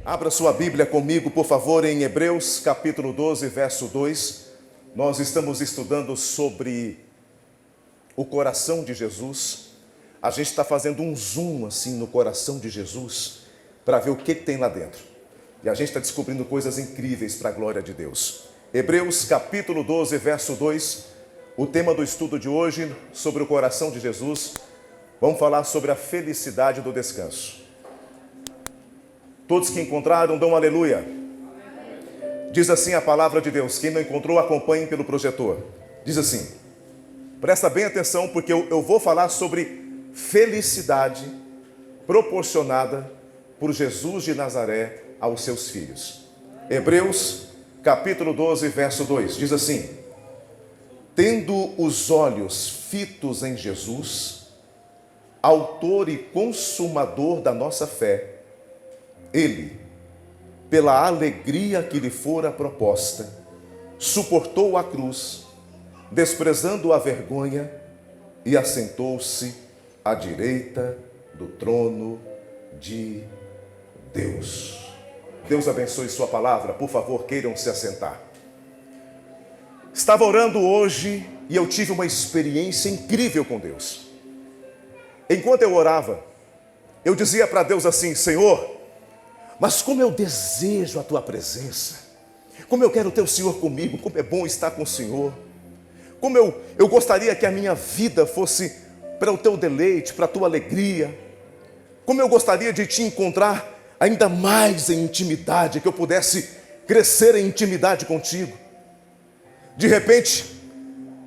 Abra sua Bíblia comigo, por favor, em Hebreus, capítulo 12, verso 2. Nós estamos estudando sobre o coração de Jesus. A gente está fazendo um zoom assim no coração de Jesus para ver o que tem lá dentro. E a gente está descobrindo coisas incríveis para a glória de Deus. Hebreus, capítulo 12, verso 2. O tema do estudo de hoje, sobre o coração de Jesus. Vamos falar sobre a felicidade do descanso. Todos que encontraram, dão um aleluia. Diz assim a palavra de Deus. Quem não encontrou, acompanhe pelo projetor. Diz assim, presta bem atenção, porque eu vou falar sobre felicidade proporcionada por Jesus de Nazaré aos seus filhos. Hebreus, capítulo 12, verso 2, diz assim: tendo os olhos fitos em Jesus, autor e consumador da nossa fé, ele, pela alegria que lhe fora proposta, suportou a cruz, desprezando a vergonha, e assentou-se à direita do trono de Deus. Deus abençoe sua palavra. Por favor, queiram se assentar. Estava orando hoje e eu tive uma experiência incrível com Deus. Enquanto eu orava, eu dizia para Deus assim: Senhor, mas como eu desejo a Tua presença, como eu quero ter o Senhor comigo, como é bom estar com o Senhor, como eu gostaria que a minha vida fosse para o Teu deleite, para a Tua alegria, como eu gostaria de Te encontrar ainda mais em intimidade, que eu pudesse crescer em intimidade contigo. De repente,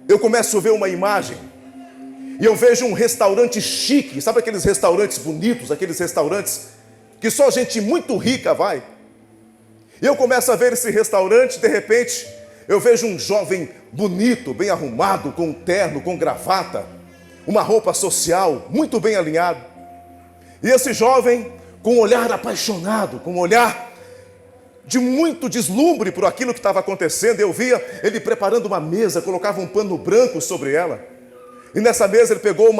eu começo a ver uma imagem, e eu vejo um restaurante chique, sabe aqueles restaurantes bonitos, aqueles restaurantes que só gente muito rica vai. E eu começo a ver esse restaurante, de repente, eu vejo um jovem bonito, bem arrumado, com um terno, com gravata, uma roupa social, muito bem alinhado. E esse jovem, com um olhar apaixonado, com um olhar de muito deslumbre por aquilo que estava acontecendo, eu via ele preparando uma mesa, colocava um pano branco sobre ela. E nessa mesa ele pegou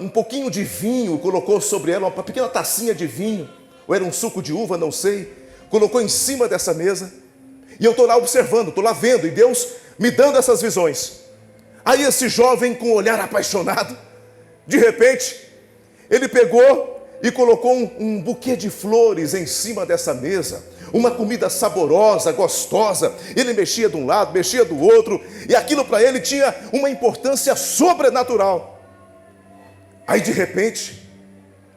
um pouquinho de vinho, colocou sobre ela uma pequena tacinha de vinho, ou era um suco de uva, não sei, colocou em cima dessa mesa, e eu estou lá observando, estou lá vendo, e Deus me dando essas visões. Aí esse jovem com um olhar apaixonado, de repente, ele pegou e colocou um buquê de flores em cima dessa mesa, uma comida saborosa, gostosa. Ele mexia de um lado, mexia do outro, e aquilo para ele tinha uma importância sobrenatural. Aí de repente,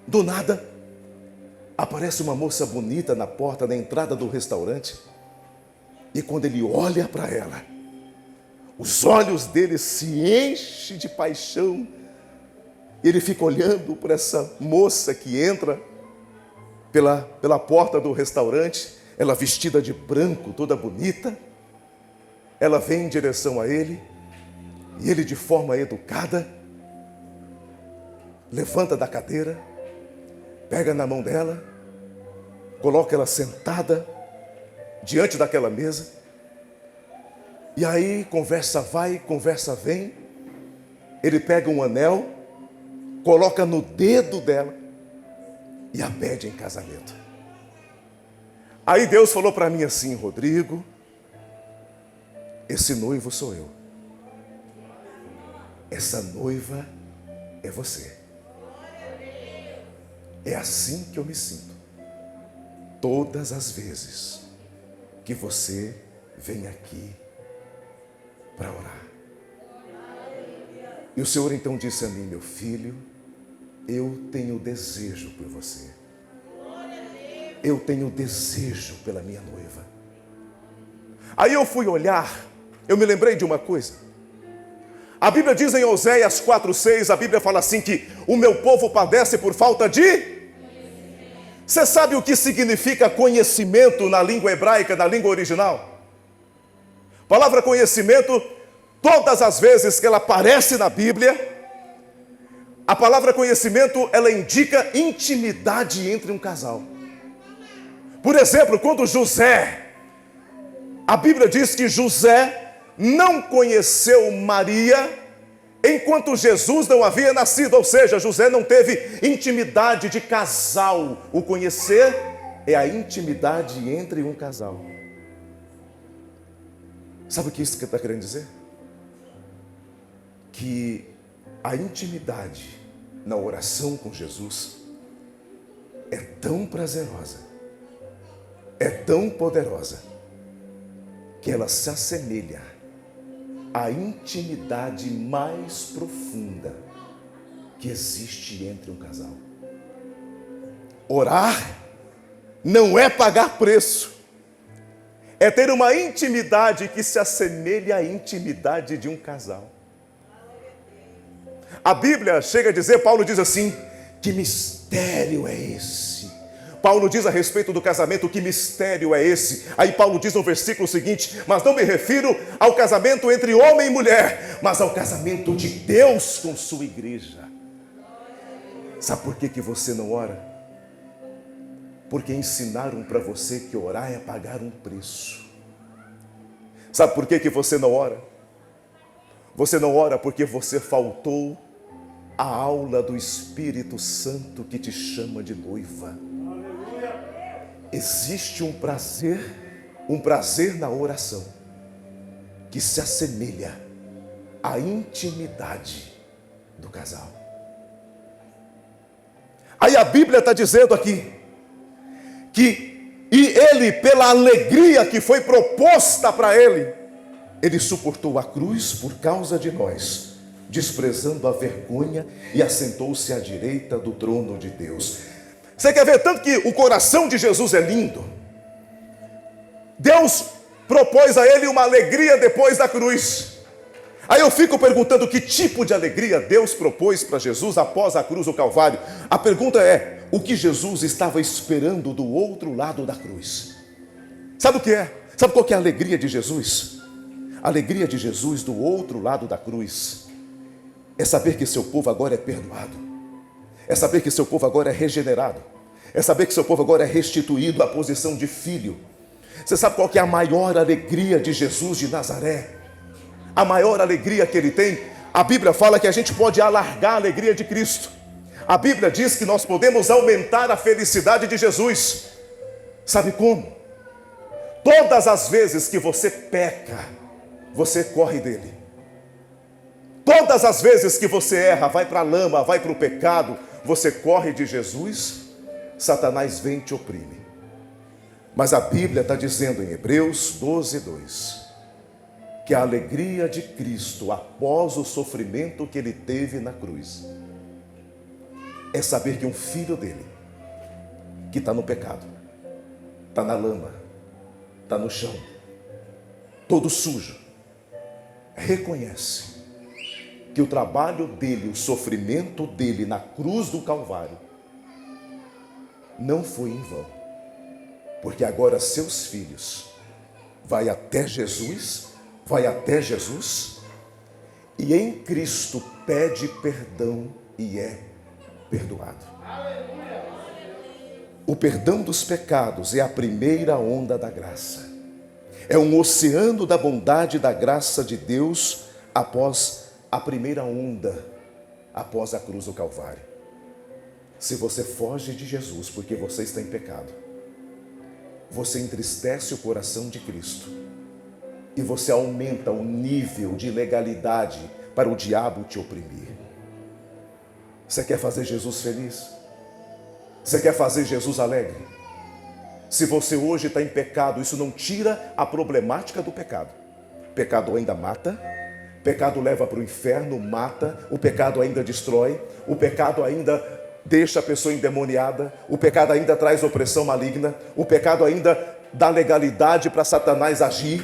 do nada, aparece uma moça bonita na porta, na entrada do restaurante, e quando ele olha para ela, os olhos dele se enchem de paixão. Ele fica olhando por essa moça que entra pela porta do restaurante, ela vestida de branco, toda bonita. Ela vem em direção a ele, e ele, de forma educada, levanta da cadeira, pega na mão dela, coloca ela sentada diante daquela mesa, e aí conversa vai, conversa vem. Ele pega um anel, coloca no dedo dela e a pede em casamento. Aí Deus falou para mim assim: Rodrigo, esse noivo sou eu, essa noiva é você. É assim que eu me sinto todas as vezes que você vem aqui para orar. E o Senhor então disse a mim: meu filho, eu tenho desejo por você. Eu tenho desejo pela minha noiva. Aí eu fui olhar, eu me lembrei de uma coisa. A Bíblia diz em Oséias 4:6, a Bíblia fala assim que o meu povo padece por falta de... Você sabe o que significa conhecimento na língua hebraica, na língua original? A palavra conhecimento, todas as vezes que ela aparece na Bíblia, a palavra conhecimento, ela indica intimidade entre um casal. Por exemplo, quando José, a Bíblia diz que José não conheceu Maria enquanto Jesus não havia nascido, ou seja, José não teve intimidade de casal, o conhecer é a intimidade entre um casal. Sabe o que isso está querendo dizer? Que a intimidade na oração com Jesus é tão prazerosa, é tão poderosa, que ela se assemelha à intimidade mais profunda que existe entre um casal. Orar não é pagar preço, é ter uma intimidade que se assemelha à intimidade de um casal. A Bíblia chega a dizer, Paulo diz assim, que mistério é esse? Paulo diz a respeito do casamento, que mistério é esse? Aí Paulo diz no versículo seguinte, mas não me refiro ao casamento entre homem e mulher, mas ao casamento de Deus com sua igreja. Sabe por que você não ora? Porque ensinaram para você que orar é pagar um preço. Sabe por que você não ora? Você não ora porque você faltou a aula do Espírito Santo que te chama de noiva. Existe um prazer na oração que se assemelha à intimidade do casal. Aí a Bíblia está dizendo aqui que ele, pela alegria que foi proposta para ele suportou a cruz por causa de nós, desprezando a vergonha, e assentou-se à direita do trono de Deus. Você quer ver tanto que o coração de Jesus é lindo? Deus propôs a ele uma alegria depois da cruz. Aí eu fico perguntando que tipo de alegria Deus propôs para Jesus após a cruz do Calvário. A pergunta é, o que Jesus estava esperando do outro lado da cruz? Sabe o que é? Sabe qual que é a alegria de Jesus? A alegria de Jesus do outro lado da cruz é saber que seu povo agora é perdoado, é saber que seu povo agora é regenerado, é saber que seu povo agora é restituído à posição de filho. Você sabe qual que é a maior alegria de Jesus de Nazaré? A maior alegria que ele tem, a Bíblia fala que a gente pode alargar a alegria de Cristo. A Bíblia diz que nós podemos aumentar a felicidade de Jesus. Sabe como? Todas as vezes que você peca, você corre dele. Todas as vezes que você erra, vai para a lama, vai para o pecado, você corre de Jesus, Satanás vem e te oprime. Mas a Bíblia está dizendo em Hebreus 12:2, que a alegria de Cristo após o sofrimento que ele teve na cruz é saber que um filho dele, que está no pecado, está na lama, está no chão, todo sujo, reconhece que o trabalho dele, o sofrimento dele na cruz do Calvário não foi em vão, porque agora seus filhos vai até Jesus e em Cristo pede perdão e é perdoado. O perdão dos pecados é a primeira onda da graça. É um oceano da bondade e da graça de Deus após a primeira onda, após a cruz do Calvário. Se você foge de Jesus porque você está em pecado, você entristece o coração de Cristo e você aumenta o nível de legalidade para o diabo te oprimir. Você quer fazer Jesus feliz? Você quer fazer Jesus alegre? Se você hoje está em pecado, isso não tira a problemática do pecado. Pecado ainda mata, pecado leva para o inferno, mata, o pecado ainda destrói, o pecado ainda deixa a pessoa endemoniada, o pecado ainda traz opressão maligna, o pecado ainda dá legalidade para Satanás agir.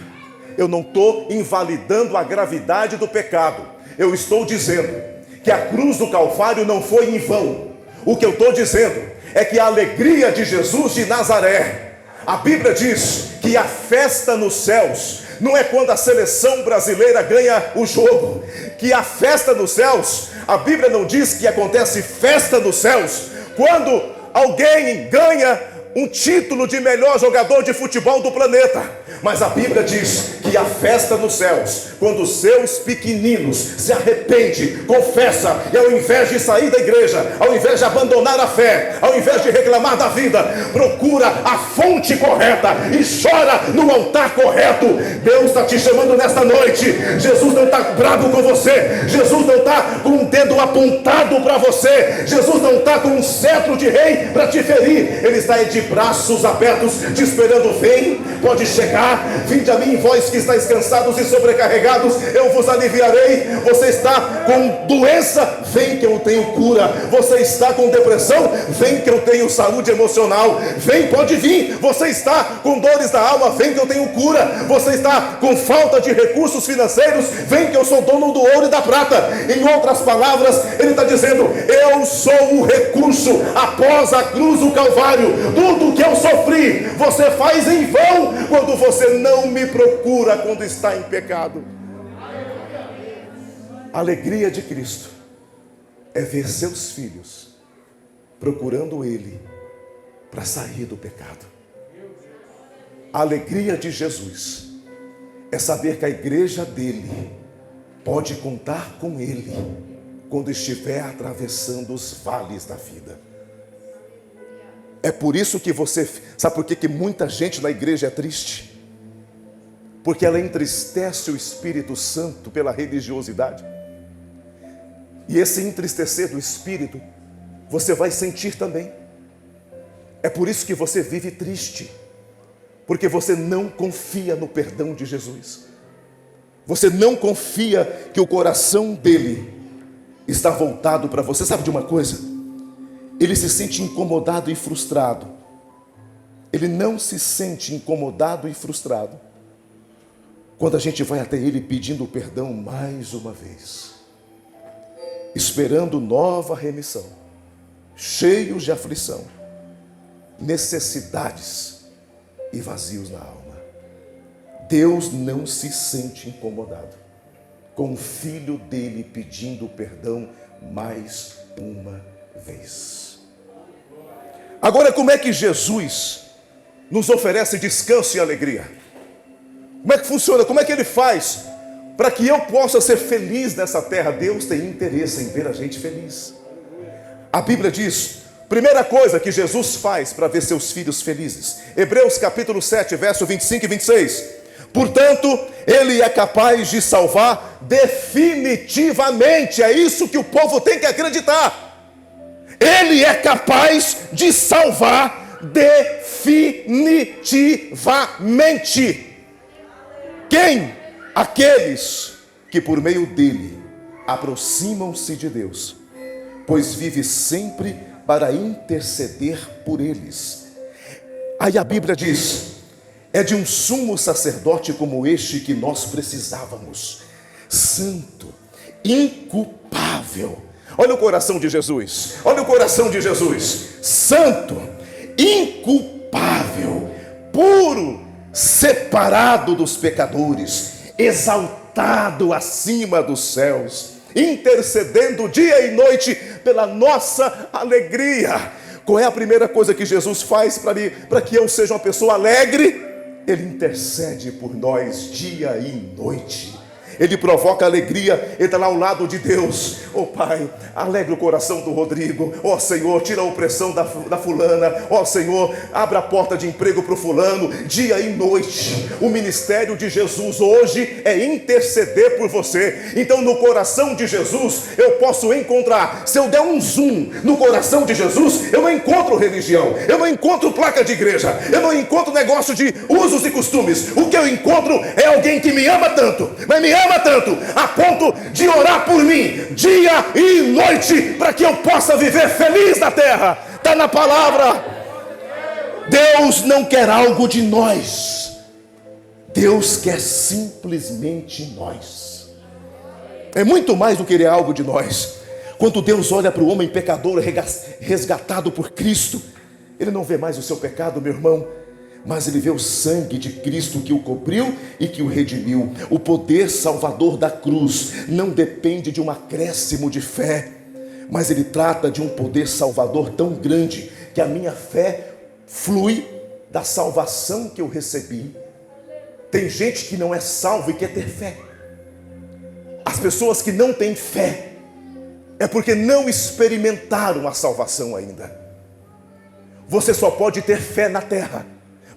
Eu não estou invalidando a gravidade do pecado, eu estou dizendo que a cruz do Calvário não foi em vão. O que eu estou dizendo é que a alegria de Jesus de Nazaré, a Bíblia diz que a festa nos céus não é quando a seleção brasileira ganha o jogo, que a festa nos céus, a Bíblia não diz que acontece festa nos céus quando alguém ganha um título de melhor jogador de futebol do planeta. Mas a Bíblia diz que a festa nos céus, quando os seus pequeninos se arrependem, confessa, e ao invés de sair da igreja, ao invés de abandonar a fé, ao invés de reclamar da vida, procura a fonte correta e chora no altar correto. Deus está te chamando nesta noite. Jesus não está bravo com você, Jesus não está com um dedo apontado para você, Jesus não está com um cetro de rei para te ferir. Ele está de braços abertos te esperando. Vem, pode chegar, vinde a mim, vós que estáis cansados e sobrecarregados, eu vos aliviarei. Você está com doença, vem que eu tenho cura. Você está com depressão, vem que eu tenho saúde emocional. Vem, pode vir. Você está com dores da alma, vem que eu tenho cura. Você está com falta de recursos financeiros, vem que eu sou dono do ouro e da prata. Em outras palavras, ele está dizendo: eu sou o recurso. Após a cruz do Calvário, tudo que eu sofri, você faz em vão quando você não me procura quando está em pecado. A alegria de Cristo é ver seus filhos procurando Ele para sair do pecado. A alegria de Jesus é saber que a igreja dele pode contar com Ele quando estiver atravessando os vales da vida. É por isso que você... Sabe por que muita gente na igreja é triste? Porque ela entristece o Espírito Santo pela religiosidade. E esse entristecer do Espírito, você vai sentir também. É por isso que você vive triste. Porque você não confia no perdão de Jesus. Você não confia que o coração dele está voltado para você. Sabe de uma coisa? Ele se sente incomodado e frustrado. Ele não se sente incomodado e frustrado quando a gente vai até ele pedindo perdão mais uma vez, esperando nova remissão, cheios de aflição, necessidades e vazios na alma. Deus não se sente incomodado com o filho dele pedindo perdão mais uma vez. Agora, como é que Jesus nos oferece descanso e alegria? Como é que funciona? Como é que ele faz para que eu possa ser feliz nessa terra? Deus tem interesse em ver a gente feliz. A Bíblia diz, primeira coisa que Jesus faz para ver seus filhos felizes, Hebreus capítulo 7, verso 25 e 26. Portanto, ele é capaz de salvar definitivamente. É isso que o povo tem que acreditar. Ele é capaz de salvar definitivamente. Quem? Aqueles que por meio dele aproximam-se de Deus, pois vive sempre para interceder por eles. Aí a Bíblia diz, é de um sumo sacerdote como este que nós precisávamos, santo, inculpável. Olha o coração de Jesus, olha o coração de Jesus, santo, inculpável, puro, separado dos pecadores, exaltado acima dos céus, intercedendo dia e noite pela nossa alegria. Qual é a primeira coisa que Jesus faz para que eu seja uma pessoa alegre? Ele intercede por nós dia e noite. Ele provoca alegria, ele está lá ao lado de Deus. Oh Pai, alegra o coração do Rodrigo. Oh Senhor, tira a opressão da fulana. Oh Senhor, abra a porta de emprego para o fulano. Dia e noite, o ministério de Jesus hoje é interceder por você. Então no coração de Jesus eu posso encontrar. Se eu der um zoom no coração de Jesus, eu não encontro religião, eu não encontro placa de igreja, eu não encontro negócio de usos e costumes. O que eu encontro é alguém que me ama tanto, mas me ama tanto a ponto de orar por mim dia e noite para que eu possa viver feliz na terra. Está na palavra. Deus não quer algo de nós, Deus quer simplesmente nós. É muito mais do que querer algo de nós. Quando Deus olha para o homem pecador resgatado por Cristo, ele não vê mais o seu pecado, meu irmão, mas ele vê o sangue de Cristo que o cobriu e que o redimiu. O poder salvador da cruz não depende de um acréscimo de fé, mas ele trata de um poder salvador tão grande que a minha fé flui da salvação que eu recebi Tem gente que não é salvo e quer ter fé. As pessoas que não têm fé é porque não experimentaram a salvação ainda. Você só pode ter fé na terra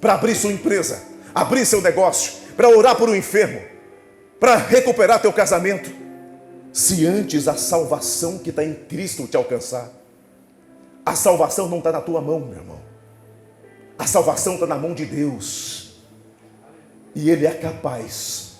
para abrir sua empresa, abrir seu negócio, para orar por um enfermo, para recuperar teu casamento, se antes a salvação que está em Cristo te alcançar. A salvação não está na tua mão, meu irmão. A salvação está na mão de Deus. E Ele é capaz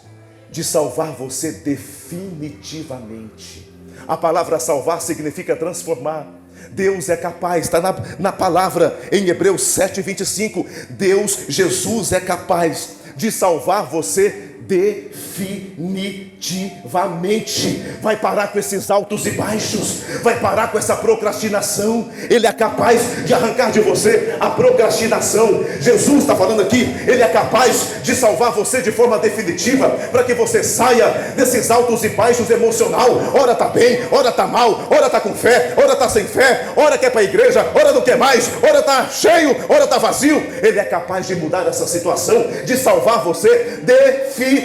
de salvar você definitivamente. A palavra salvar significa transformar. Deus é capaz, está na palavra em Hebreus 7:25. Deus, Jesus é capaz de salvar você definitivamente. Vai parar com esses altos e baixos, vai parar com essa procrastinação. Ele é capaz de arrancar de você a procrastinação. Jesus está falando aqui, Ele é capaz de salvar você de forma definitiva, para que você saia desses altos e baixos emocional. Ora está bem, ora está mal, ora está com fé, ora está sem fé, ora quer para a igreja, ora não quer mais, ora está cheio, ora está vazio. Ele é capaz de mudar essa situação, de salvar você definitivamente,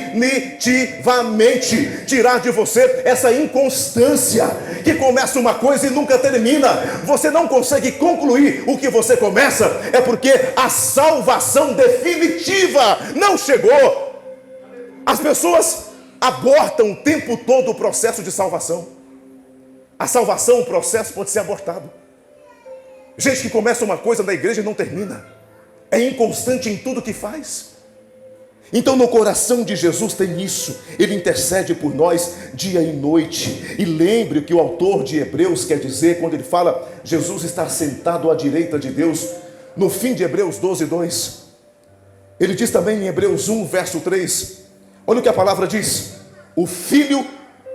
tirar de você essa inconstância que começa uma coisa e nunca termina. Você não consegue concluir o que você começa, é porque a salvação definitiva não chegou. As pessoas abortam o tempo todo o processo de salvação. A salvação, o processo pode ser abortado. Gente que começa uma coisa na igreja e não termina, é inconstante em tudo que faz. Então no coração de Jesus tem isso. Ele intercede por nós dia e noite. E lembre o que o autor de Hebreus quer dizer quando ele fala Jesus está sentado à direita de Deus. No fim de Hebreus 12:2, ele diz também em Hebreus 1 verso 3, olha o que a palavra diz: o Filho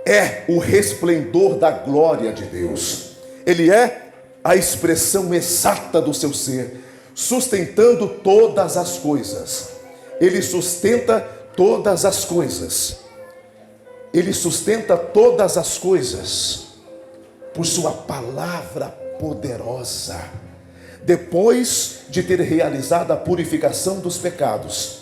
é o resplendor da glória de Deus. Ele é a expressão exata do seu ser, sustentando todas as coisas. Ele sustenta todas as coisas. Ele sustenta todas as coisas por sua palavra poderosa. Depois de ter realizado a purificação dos pecados,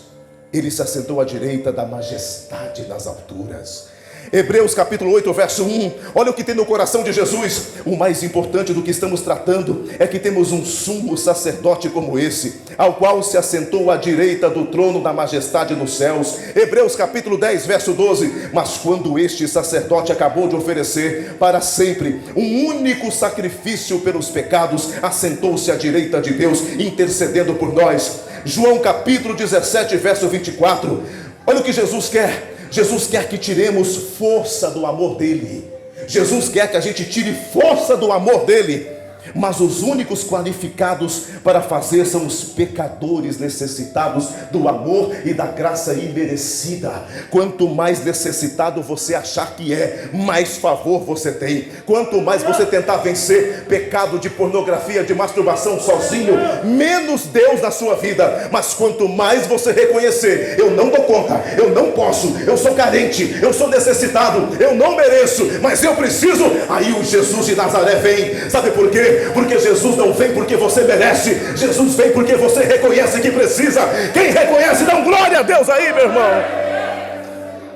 Ele se assentou à direita da majestade nas alturas. Hebreus capítulo 8, verso 1, olha o que tem no coração de Jesus. O mais importante do que estamos tratando é que temos um sumo sacerdote como esse, ao qual se assentou à direita do trono da majestade nos céus. Hebreus capítulo 10, verso 12, mas quando este sacerdote acabou de oferecer para sempre um único sacrifício pelos pecados, assentou-se à direita de Deus, intercedendo por nós. João capítulo 17, verso 24, olha o que Jesus quer. Jesus quer que tiremos força do amor dele. Jesus quer que a gente tire força do amor dele. Mas os únicos qualificados para fazer são os pecadores necessitados do amor e da graça imerecida. Quanto mais necessitado você achar que é, mais favor você tem. Quanto mais você tentar vencer pecado de pornografia, de masturbação sozinho, menos Deus na sua vida. Mas quanto mais você reconhecer, eu não dou conta, eu não posso, eu sou carente, eu sou necessitado, eu não mereço, mas eu preciso, aí o Jesus de Nazaré vem. Sabe por quê? Porque Jesus não vem porque você merece, Jesus vem porque você reconhece que precisa. Quem reconhece, dá glória a Deus aí, meu irmão.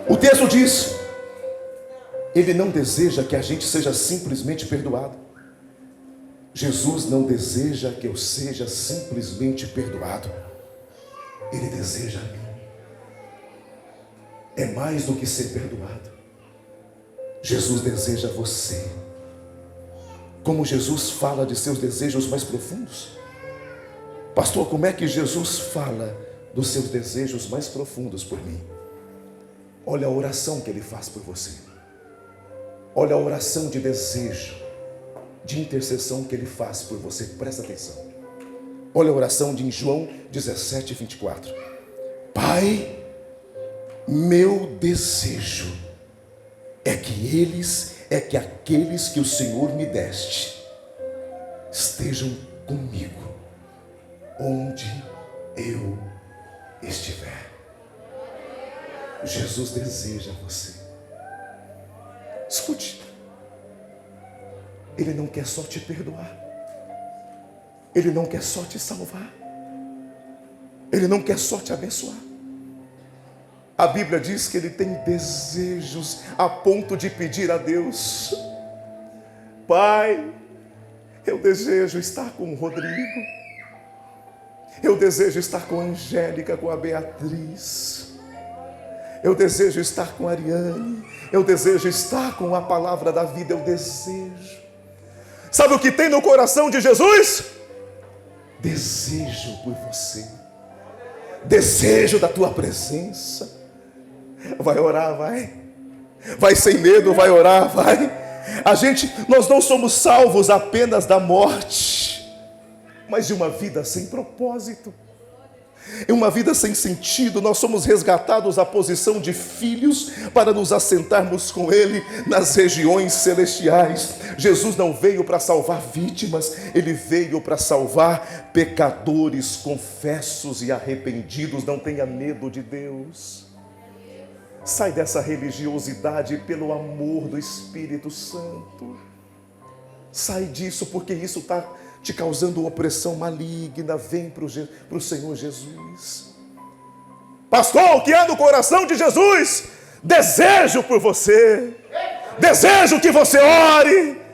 O texto diz: Ele não deseja que a gente seja simplesmente perdoado. Jesus não deseja que eu seja simplesmente perdoado. Ele deseja a mim. É mais do que ser perdoado. Jesus deseja você. Como Jesus fala de seus desejos mais profundos? Pastor, como é que Jesus fala dos seus desejos mais profundos por mim? Olha a oração que Ele faz por você. Olha a oração de desejo, de intercessão que Ele faz por você. Presta atenção. Olha a oração de João 17, 24. Pai, meu desejo é que aqueles que o Senhor me deste estejam comigo onde eu estiver. Jesus deseja você. Escute, Ele não quer só te perdoar, Ele não quer só te salvar, Ele não quer só te abençoar, A Bíblia diz que ele tem desejos a ponto de pedir a Deus: Pai, eu desejo estar com o Rodrigo, eu desejo estar com a Angélica, com a Beatriz, eu desejo estar com a Ariane, eu desejo estar com a palavra da vida, eu desejo. Sabe o que tem no coração de Jesus? Desejo por você, desejo da tua presença. Vai orar, vai sem medo, vai orar, vai. Nós não somos salvos apenas da morte, mas de uma vida sem propósito, em uma vida sem sentido. Nós somos resgatados à posição de filhos para nos assentarmos com Ele nas regiões celestiais. Jesus não veio para salvar vítimas, Ele veio para salvar pecadores confessos e arrependidos. Não tenha medo de Deus. Sai dessa religiosidade pelo amor do Espírito Santo. Sai disso, porque isso está te causando opressão maligna. Vem para o Senhor Jesus. Pastor, o que é no coração de Jesus? Desejo por você. Desejo que você ore.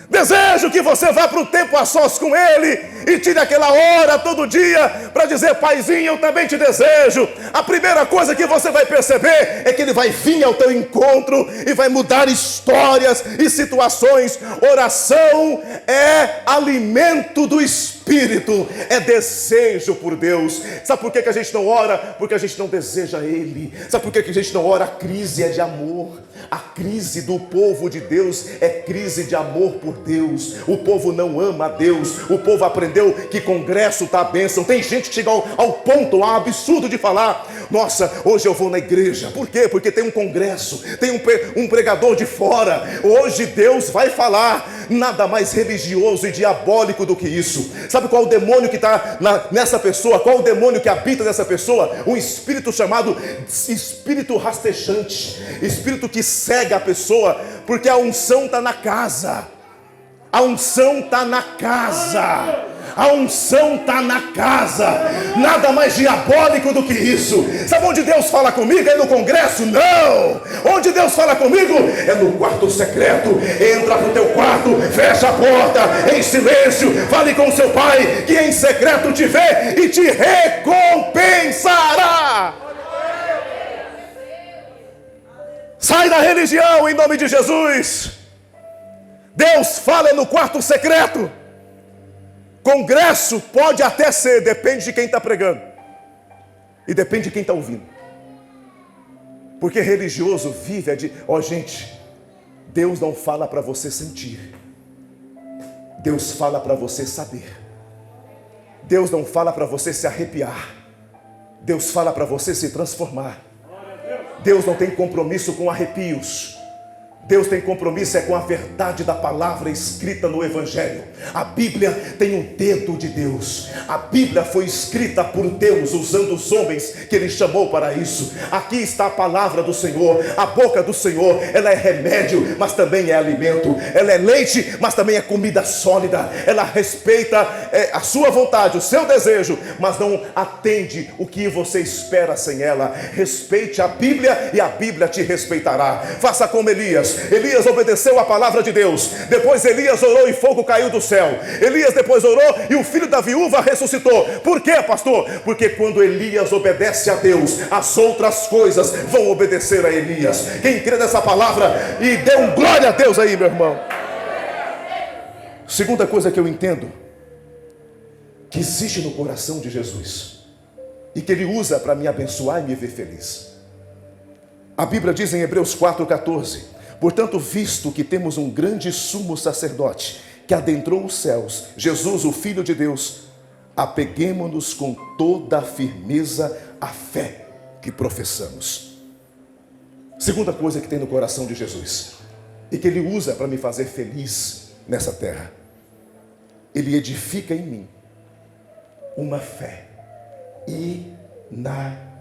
Desejo que você vá para o tempo a sós com Ele e tire aquela hora todo dia para dizer: Paizinho, eu também te desejo. A primeira coisa que você vai perceber é que Ele vai vir ao teu encontro e vai mudar histórias e situações. Oração é alimento do Espírito, é desejo por Deus. Sabe por que a gente não ora? Porque a gente não deseja Ele. Sabe por que a gente não ora? A crise é de amor. A crise do povo de Deus é crise de amor por Deus. O povo não ama a Deus. O povo aprendeu que congresso está a bênção. Tem gente que chega ao ponto, ao absurdo de falar: nossa, hoje eu vou na igreja. Por quê? Porque tem um congresso, tem um pregador de fora. Hoje Deus vai falar. Nada mais religioso e diabólico do que isso. Sabe qual o demônio que está nessa pessoa? Qual o demônio que habita nessa pessoa? Um espírito chamado espírito rastejante. Espírito que cega a pessoa, porque a unção está na casa. A unção está na casa. A unção está na casa. Nada mais diabólico do que isso. Sabe onde Deus fala comigo? É no congresso? Não. Onde Deus fala comigo? É no quarto secreto. Entra para o teu quarto, fecha a porta, em silêncio, fale com seu pai, que em secreto te vê e te recompensará. Sai da religião em nome de Jesus. Deus fala no quarto secreto. Congresso pode até ser, depende de quem está pregando e depende de quem está ouvindo. Porque religioso vive gente, Deus não fala para você sentir. Deus fala para você saber. Deus não fala para você se arrepiar. Deus fala para você se transformar. Deus não tem compromisso com arrepios. Deus tem compromisso com a verdade da palavra escrita no Evangelho. A Bíblia tem um dedo de Deus. A Bíblia foi escrita por Deus, usando os homens que Ele chamou para isso. Aqui está a palavra do Senhor. A boca do Senhor, ela é remédio, mas também é alimento. Ela é leite, mas também é comida sólida. Ela respeita a sua vontade, o seu desejo, mas não atende o que você espera sem ela. Respeite a Bíblia e a Bíblia te respeitará. Faça como Elias. Elias obedeceu a palavra de Deus. Depois Elias orou e fogo caiu do céu. Elias depois orou e o filho da viúva ressuscitou. Por quê, pastor? Porque quando Elias obedece a Deus, as outras coisas vão obedecer a Elias. Quem crê nessa palavra e dê um glória a Deus aí, meu irmão. Segunda coisa que eu entendo, que existe no coração de Jesus e que Ele usa para me abençoar e me ver feliz. A Bíblia diz em Hebreus 4,14: portanto, visto que temos um grande sumo sacerdote que adentrou os céus, Jesus, o Filho de Deus, apeguemo-nos com toda a firmeza à fé que professamos. Segunda coisa que tem no coração de Jesus e que Ele usa para me fazer feliz nessa terra: Ele edifica em mim uma fé inabalável.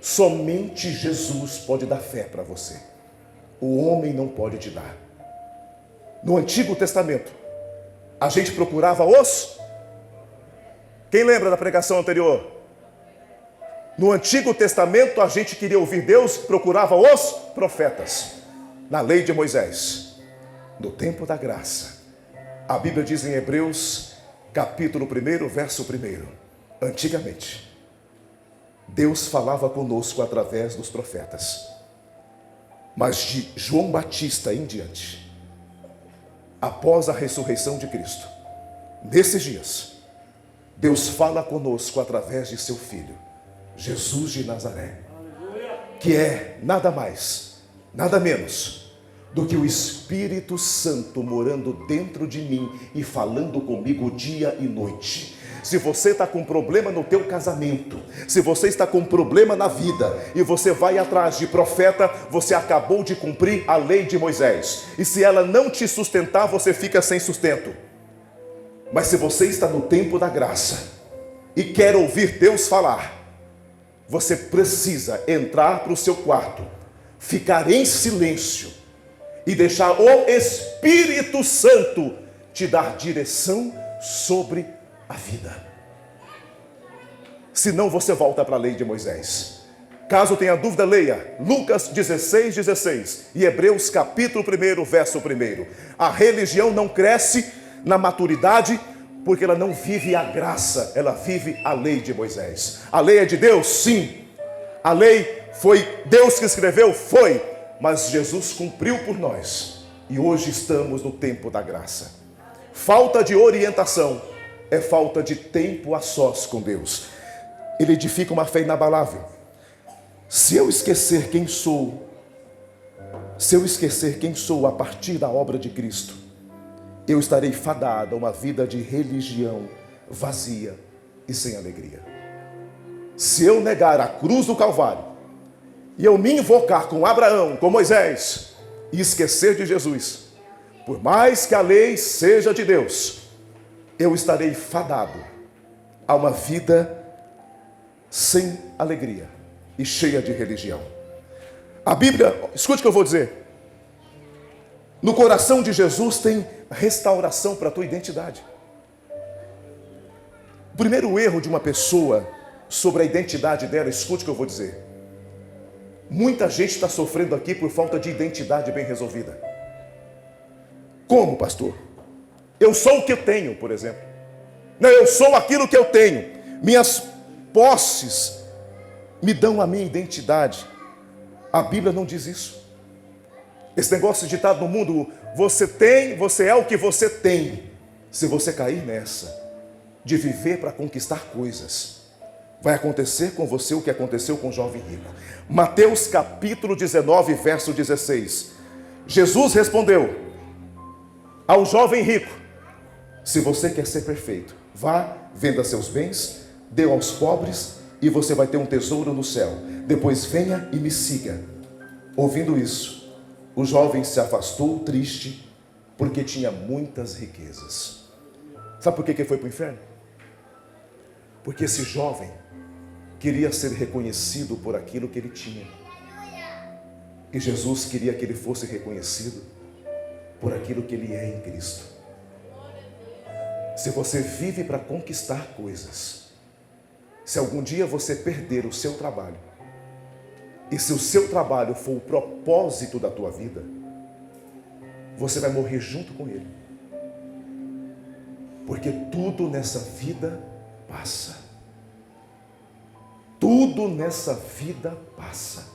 Somente Jesus pode dar fé para você. O homem não pode te dar. No Antigo Testamento, a gente procurava os... Quem lembra da pregação anterior? No Antigo Testamento, a gente queria ouvir Deus, procurava os profetas. Na lei de Moisés, no tempo da graça, a Bíblia diz em Hebreus, capítulo 1, verso 1, antigamente, Deus falava conosco através dos profetas. Mas de João Batista em diante, após a ressurreição de Cristo, nesses dias, Deus fala conosco através de seu Filho, Jesus de Nazaré, que é nada mais, nada menos do que o Espírito Santo morando dentro de mim e falando comigo dia e noite. Se você está com problema no teu casamento, se você está com problema na vida e você vai atrás de profeta, você acabou de cumprir a lei de Moisés. E se ela não te sustentar, você fica sem sustento. Mas se você está no tempo da graça e quer ouvir Deus falar, você precisa entrar para o seu quarto, ficar em silêncio e deixar o Espírito Santo te dar direção sobre a vida. Senão você volta para a lei de Moisés. Caso tenha dúvida, leia Lucas 16:16 e Hebreus capítulo 1, verso 1. A religião não cresce na maturidade porque ela não vive a graça, ela vive a lei de Moisés. A lei é de Deus? Sim. A lei foi Deus que escreveu? Foi. Mas Jesus cumpriu por nós e hoje estamos no tempo da graça. Falta de orientação é falta de tempo a sós com Deus. Ele edifica uma fé inabalável. Se eu esquecer quem sou a partir da obra de Cristo, eu estarei fadado a uma vida de religião vazia e sem alegria. Se eu negar a cruz do Calvário e eu me invocar com Abraão, com Moisés e esquecer de Jesus, por mais que a lei seja de Deus, eu estarei fadado a uma vida sem alegria e cheia de religião. A Bíblia, escute o que eu vou dizer. No coração de Jesus tem restauração para a tua identidade. O primeiro erro de uma pessoa sobre a identidade dela, escute o que eu vou dizer. Muita gente está sofrendo aqui por falta de identidade bem resolvida. Como, pastor? Eu sou o que eu tenho, por exemplo. Não, eu sou aquilo que eu tenho. Minhas posses me dão a minha identidade. A Bíblia não diz isso. Esse negócio ditado no mundo, você é o que você tem. Se você cair nessa, de viver para conquistar coisas, vai acontecer com você o que aconteceu com o jovem rico. Mateus capítulo 19, verso 16. Jesus respondeu ao jovem rico: se você quer ser perfeito, vá, venda seus bens, dê aos pobres e você vai ter um tesouro no céu. Depois venha e me siga. Ouvindo isso, o jovem se afastou triste porque tinha muitas riquezas. Sabe por que ele foi para o inferno? Porque esse jovem queria ser reconhecido por aquilo que ele tinha. E Jesus queria que ele fosse reconhecido por aquilo que ele é em Cristo. Se você vive para conquistar coisas, se algum dia você perder o seu trabalho, e se o seu trabalho for o propósito da tua vida, você vai morrer junto com ele. Porque tudo nessa vida passa. Tudo nessa vida passa.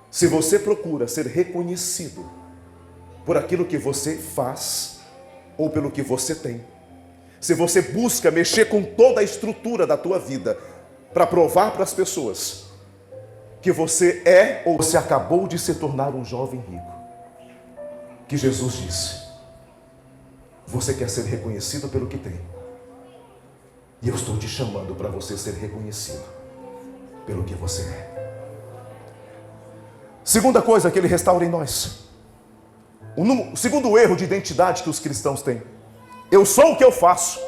Se você procura ser reconhecido por aquilo que você faz ou pelo que você tem, se você busca mexer com toda a estrutura da tua vida para provar para as pessoas que você é ou você acabou de se tornar um jovem rico, que Jesus disse: você quer ser reconhecido pelo que tem, e eu estou te chamando para você ser reconhecido pelo que você é. Segunda coisa que ele restaura em nós, o segundo erro de identidade que os cristãos têm: eu sou o que eu faço.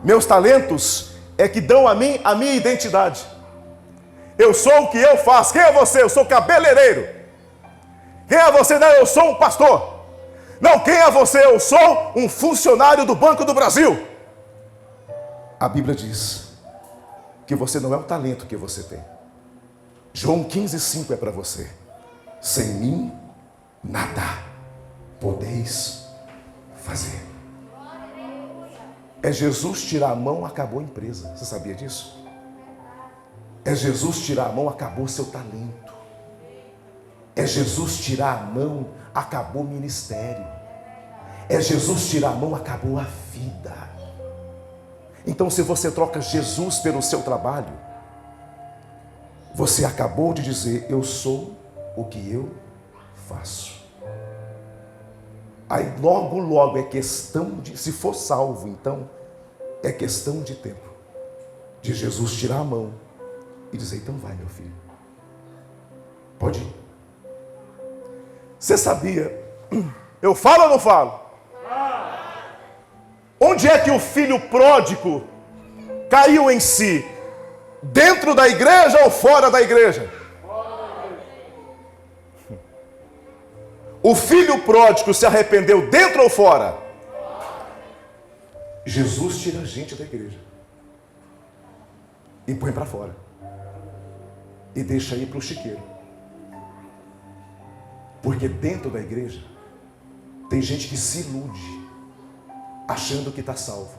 Meus talentos é que dão a mim a minha identidade. Eu sou o que eu faço. Quem é você? Eu sou cabeleireiro. Quem é você? Não, eu sou um pastor. Não, quem é você? Eu sou um funcionário do Banco do Brasil. A Bíblia diz que você não é o talento que você tem. João 15,5 é para você. Sem mim, nada podeis fazer. É Jesus tirar a mão, acabou a empresa. Você sabia disso? É Jesus tirar a mão, acabou seu talento. É Jesus tirar a mão, acabou o ministério. É Jesus tirar a mão, acabou a vida. Então, se você troca Jesus pelo seu trabalho, você acabou de dizer: eu sou o que eu faço. Aí logo é questão de, se for salvo, então, é questão de tempo, de Jesus tirar a mão e dizer: então vai, meu filho, pode ir. Você sabia? Eu falo ou não falo? Onde é que o filho pródigo caiu em si? Dentro da igreja ou fora da igreja? O filho pródigo se arrependeu dentro ou fora? Jesus tira a gente da igreja e põe para fora e deixa ir para o chiqueiro. Porque dentro da igreja tem gente que se ilude achando que está salvo.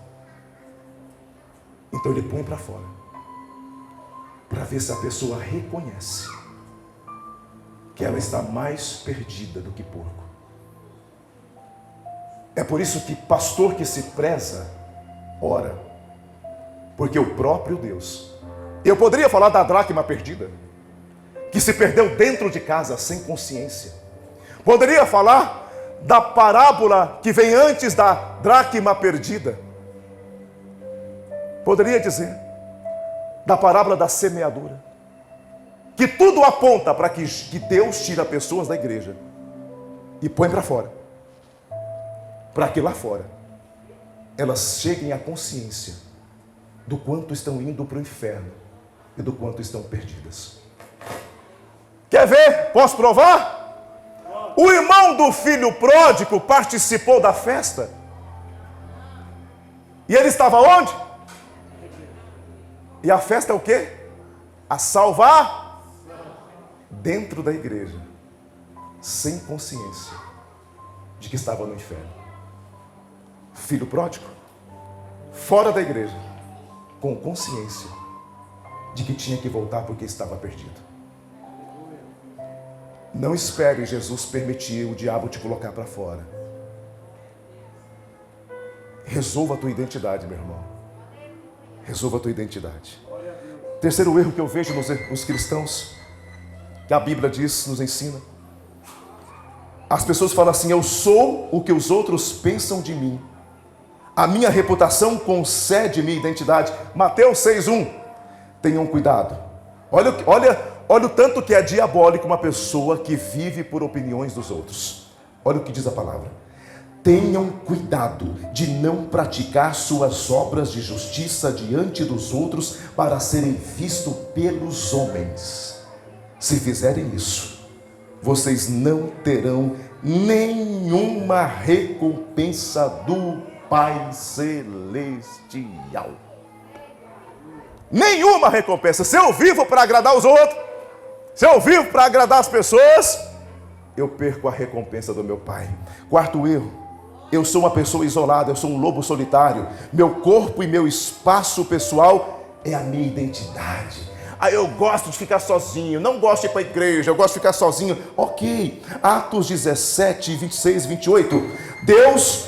Então ele põe para fora para ver se a pessoa reconhece que ela está mais perdida do que porco. É por isso que pastor que se preza, ora, porque o próprio Deus, eu poderia falar da dracma perdida, que se perdeu dentro de casa sem consciência. Poderia falar da parábola que vem antes da dracma perdida. Poderia dizer da parábola da semeadura, que tudo aponta para que Deus tira pessoas da igreja e põe para fora, para que lá fora elas cheguem à consciência do quanto estão indo para o inferno e do quanto estão perdidas. Quer ver? Posso provar? O irmão do filho pródigo participou da festa. E ele estava onde? E a festa é o quê? A salvar dentro da igreja, sem consciência de que estava no inferno. Filho pródigo, fora da igreja, com consciência de que tinha que voltar porque estava perdido. Não espere Jesus permitir o diabo te colocar para fora. Resolva a tua identidade, meu irmão. Resolva a tua identidade. Terceiro erro que eu vejo nos cristãos, que a Bíblia diz, nos ensina. As pessoas falam assim: eu sou o que os outros pensam de mim. A minha reputação concede minha identidade. Mateus 6,1. Tenham cuidado. Olha o tanto que é diabólico uma pessoa que vive por opiniões dos outros. Olha o que diz a palavra. Tenham cuidado de não praticar suas obras de justiça diante dos outros para serem vistos pelos homens. Se fizerem isso, vocês não terão nenhuma recompensa do Pai Celestial. Nenhuma recompensa. Se eu vivo para agradar os outros, se eu vivo para agradar as pessoas, eu perco a recompensa do meu Pai. Quarto erro. Eu sou uma pessoa isolada, eu sou um lobo solitário. Meu corpo e meu espaço pessoal é a minha identidade. Eu gosto de ficar sozinho, não gosto de ir para a igreja, eu gosto de ficar sozinho. Ok, Atos 17, 26, 28. Deus,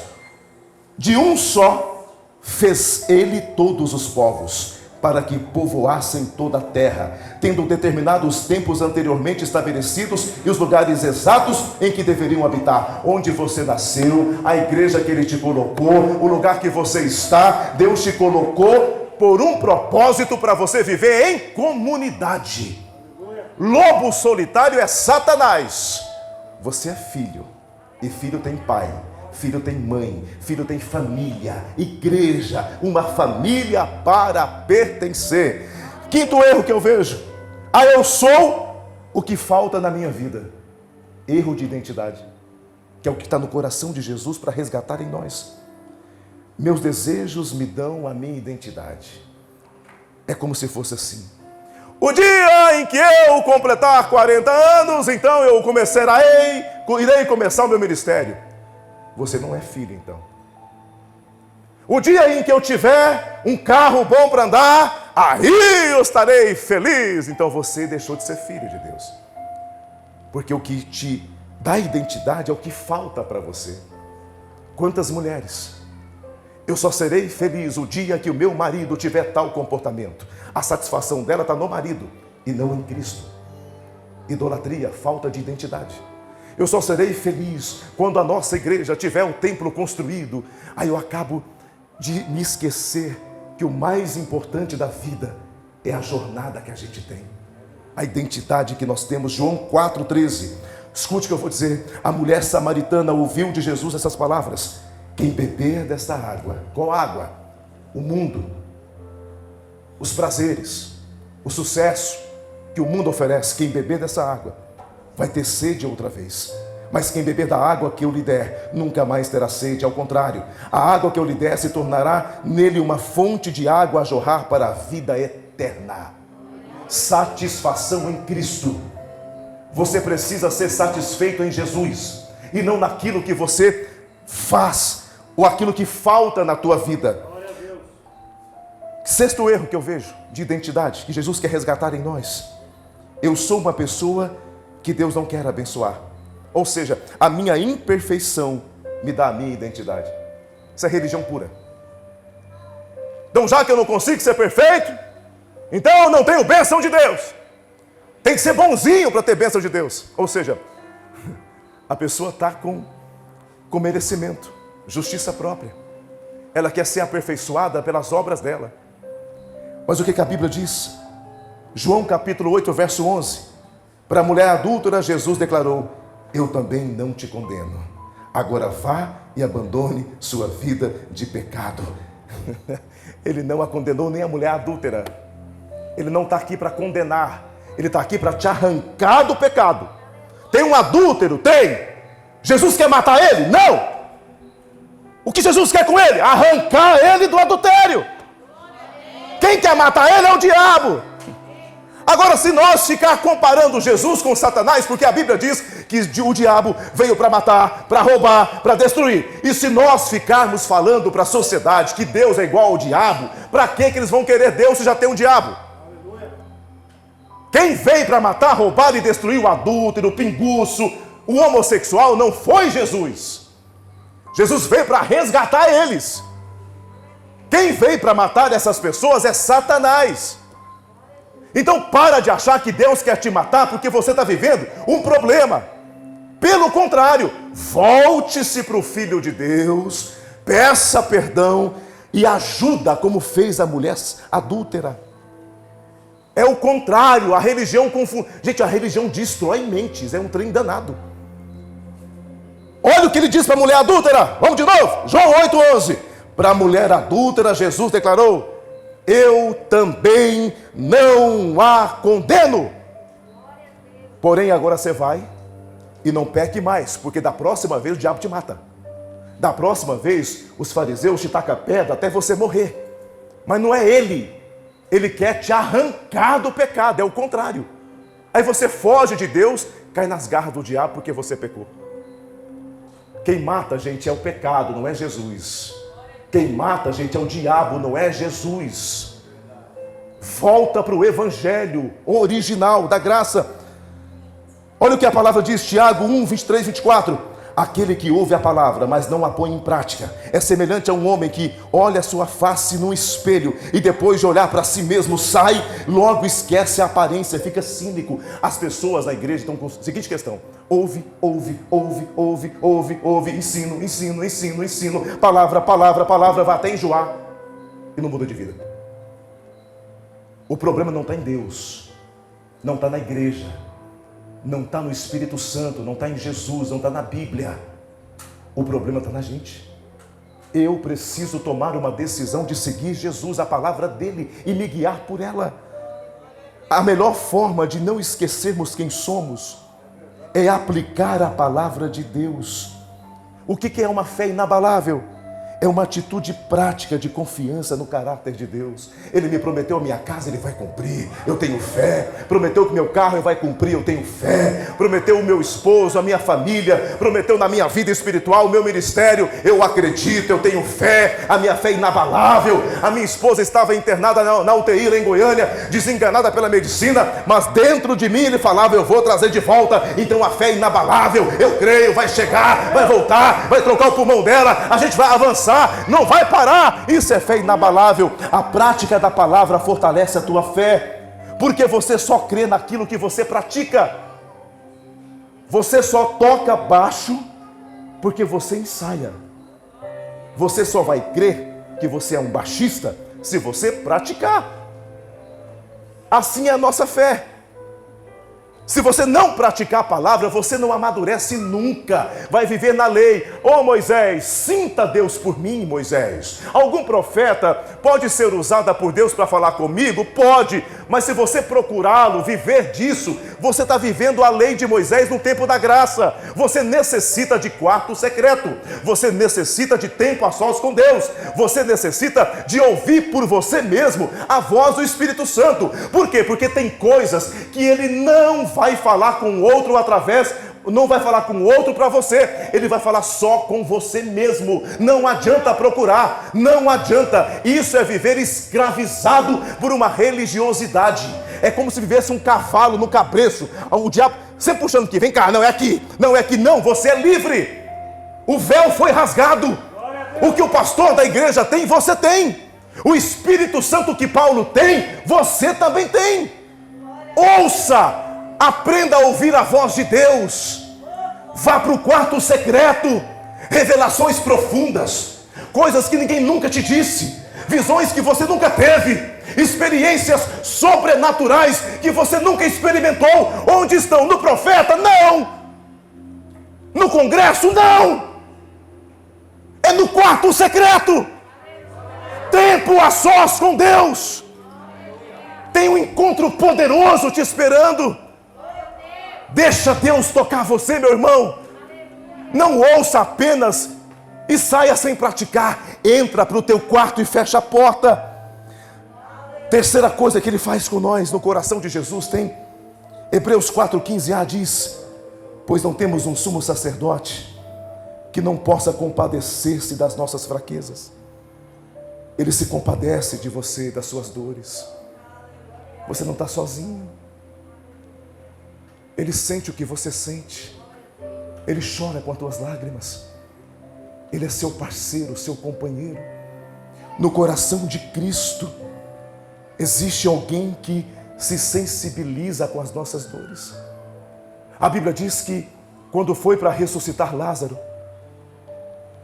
de um só, fez ele todos os povos, para que povoassem toda a terra, tendo determinado os tempos anteriormente estabelecidos e os lugares exatos em que deveriam habitar. Onde você nasceu, a igreja que Ele te colocou, o lugar que você está, Deus te colocou por um propósito para você viver em comunidade. Lobo solitário é Satanás. Você é filho, e filho tem pai. Filho tem mãe, filho tem família, igreja, uma família para pertencer. Quinto erro que eu vejo: eu sou o que falta na minha vida. Erro de identidade, que é o que está no coração de Jesus para resgatar em nós. Meus desejos me dão a minha identidade. é como se fosse assim: o dia em que eu completar 40 anos, então eu irei começar o meu ministério. Você não é filho, então. O dia em que eu tiver um carro bom para andar, aí eu estarei feliz. Então você deixou de ser filho de Deus. Porque o que te dá identidade é o que falta para você. Quantas mulheres: eu só serei feliz o dia que o meu marido tiver tal comportamento. A satisfação dela está no marido e não em Cristo. Idolatria, falta de identidade. Eu só serei feliz quando a nossa igreja tiver o templo construído. Aí eu acabo de me esquecer que o mais importante da vida é a jornada que a gente tem, a identidade que nós temos. João 4,13. Escute o que eu vou dizer. A mulher samaritana ouviu de Jesus essas palavras: quem beber desta água. Qual água? O mundo, os prazeres, o sucesso que o mundo oferece. Quem beber dessa água vai ter sede outra vez. Mas quem beber da água que eu lhe der, nunca mais terá sede. Ao contrário, a água que eu lhe der se tornará nele uma fonte de água a jorrar para a vida eterna. Satisfação em Cristo. Você precisa ser satisfeito em Jesus e não naquilo que você faz ou aquilo que falta na tua vida. Sexto erro que eu vejo de identidade, que Jesus quer resgatar em nós: eu sou uma pessoa que Deus não quer abençoar. Ou seja, a minha imperfeição me dá a minha identidade. Isso é religião pura. Então, já que eu não consigo ser perfeito, então eu não tenho bênção de Deus. Tem que ser bonzinho para ter bênção de Deus. Ou seja, a pessoa está com merecimento, justiça própria. Ela quer ser aperfeiçoada pelas obras dela. Mas o que a Bíblia diz? João capítulo 8, verso 11. Para a mulher adúltera, Jesus declarou: eu também não te condeno. Agora vá e abandone sua vida de pecado. Ele não a condenou, nem a mulher adúltera. Ele não está aqui para condenar. Ele está aqui para te arrancar do pecado. Tem um adúltero? Tem. Jesus quer matar ele? Não. O que Jesus quer com ele? Arrancar ele do adultério. Quem quer matar ele é o diabo. Agora, se nós ficar comparando Jesus com Satanás, porque a Bíblia diz que o diabo veio para matar, para roubar, para destruir. E se nós ficarmos falando para a sociedade que Deus é igual ao diabo, para que eles vão querer Deus se já tem um diabo? Quem veio para matar, roubar e destruir o adúltero, o pinguço, o homossexual, não foi Jesus. Jesus veio para resgatar eles. Quem veio para matar essas pessoas é Satanás. Então para de achar que Deus quer te matar porque você está vivendo um problema. Pelo contrário, volte-se para o Filho de Deus, peça perdão e ajuda, como fez a mulher adúltera. É o contrário, a religião confunde. Gente, a religião destrói mentes, é um trem danado. Olha o que ele diz para a mulher adúltera. Vamos de novo, João 8,11. Para a mulher adúltera, Jesus declarou: eu também não a condeno. Porém, agora você vai e não peque mais, porque da próxima vez o diabo te mata. Da próxima vez os fariseus te tacam pedra até você morrer. Mas não é ele. Ele quer te arrancar do pecado, é o contrário. Aí você foge de Deus, cai nas garras do diabo porque você pecou. Quem mata, gente, é o pecado, não é Jesus. Quem mata, gente, é o diabo, não é Jesus. Volta para o evangelho original da graça. Olha o que a palavra diz, Tiago 1, 23, 24. Aquele que ouve a palavra, mas não a põe em prática, é semelhante a um homem que olha a sua face no espelho e depois de olhar para si mesmo, sai, logo esquece a aparência, fica cínico. As pessoas na igreja estão com a seguinte questão: ouve, ensino, palavra, vai até enjoar e não muda de vida. O problema não está em Deus, não está na igreja, não está no Espírito Santo, não está em Jesus, não está na Bíblia. O problema está na gente. Eu preciso tomar uma decisão de seguir Jesus, a palavra dele, e me guiar por ela. A melhor forma de não esquecermos quem somos é aplicar a palavra de Deus. O que é uma fé inabalável? É uma atitude prática de confiança no caráter de Deus. Ele me prometeu a minha casa, Ele vai cumprir, eu tenho fé. Prometeu que meu carro, Ele vai cumprir, eu tenho fé. Prometeu o meu esposo, a minha família. Prometeu na minha vida espiritual, o meu ministério, eu acredito, eu tenho fé. A minha fé é inabalável. A minha esposa estava internada na UTI lá em Goiânia, desenganada pela medicina, mas dentro de mim Ele falava, eu vou trazer de volta. Então a fé é inabalável, eu creio, vai chegar, vai voltar, vai trocar o pulmão dela, a gente vai avançar, não vai parar. Isso é fé inabalável. A prática da palavra fortalece a tua fé, porque você só crê naquilo que você pratica. Você só toca baixo porque você ensaia. Você só vai crer que você é um baixista se você praticar. Assim é a nossa fé. Se você não praticar a palavra, você não amadurece nunca. Vai viver na lei. Ô Moisés, sinta Deus por mim, Moisés. Algum profeta pode ser usado por Deus para falar comigo? Pode. Mas se você procurá-lo, viver disso, você está vivendo a lei de Moisés no tempo da graça. Você necessita de quarto secreto. Você necessita de tempo a sós com Deus. Você necessita de ouvir por você mesmo a voz do Espírito Santo. Por quê? Porque tem coisas que Ele não vai falar com o outro não vai falar com o outro para você, Ele vai falar só com você mesmo. Não adianta procurar, não adianta. Isso é viver escravizado por uma religiosidade. É como se vivesse um cavalo no cabresto, o diabo sempre puxando aqui, vem cá, não é aqui, não é aqui, não, você é livre. O véu foi rasgado. O que o pastor da igreja tem, você tem. O Espírito Santo que Paulo tem, você também tem. Ouça, aprenda a ouvir a voz de Deus. Vá para o quarto secreto. Revelações profundas, coisas que ninguém nunca te disse, visões que você nunca teve, experiências sobrenaturais que você nunca experimentou. Onde estão? No profeta? Não. No congresso? Não. É no quarto secreto. Tempo a sós com Deus. Tem um encontro poderoso te esperando. Deixa Deus tocar você, meu irmão. Não ouça apenas e saia sem praticar. Entra para o teu quarto e fecha a porta. Terceira coisa que Ele faz com nós no coração de Jesus tem Hebreus 4,15a diz: pois não temos um sumo sacerdote que não possa compadecer-se das nossas fraquezas. Ele se compadece de você, das suas dores. Você não está sozinho. Ele sente o que você sente. Ele chora com as tuas lágrimas. Ele é seu parceiro, seu companheiro. No coração de Cristo existe alguém que se sensibiliza com as nossas dores. A Bíblia diz que quando foi para ressuscitar Lázaro,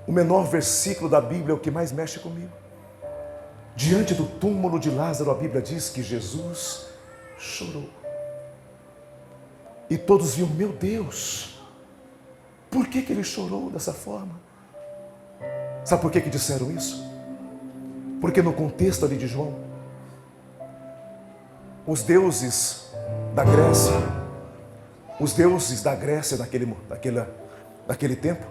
o menor versículo da Bíblia é o que mais mexe comigo. Diante do túmulo de Lázaro, a Bíblia diz que Jesus chorou. E todos viam, meu Deus, por que ele chorou dessa forma? Sabe por que disseram isso? Porque no contexto ali de João, os deuses da Grécia, naquele tempo,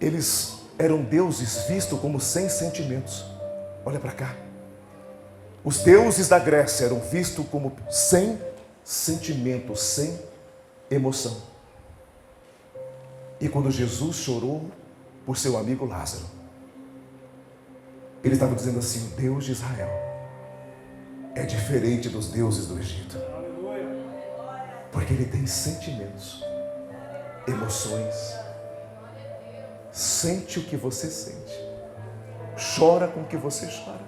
eles eram deuses vistos como sem sentimentos. Olha para cá. Os deuses da Grécia eram vistos como sem sentimento, sem emoção. E quando Jesus chorou por seu amigo Lázaro, ele estava dizendo assim: o Deus de Israel é diferente dos deuses do Egito, porque ele tem sentimentos, emoções, sente o que você sente, chora com o que você chora.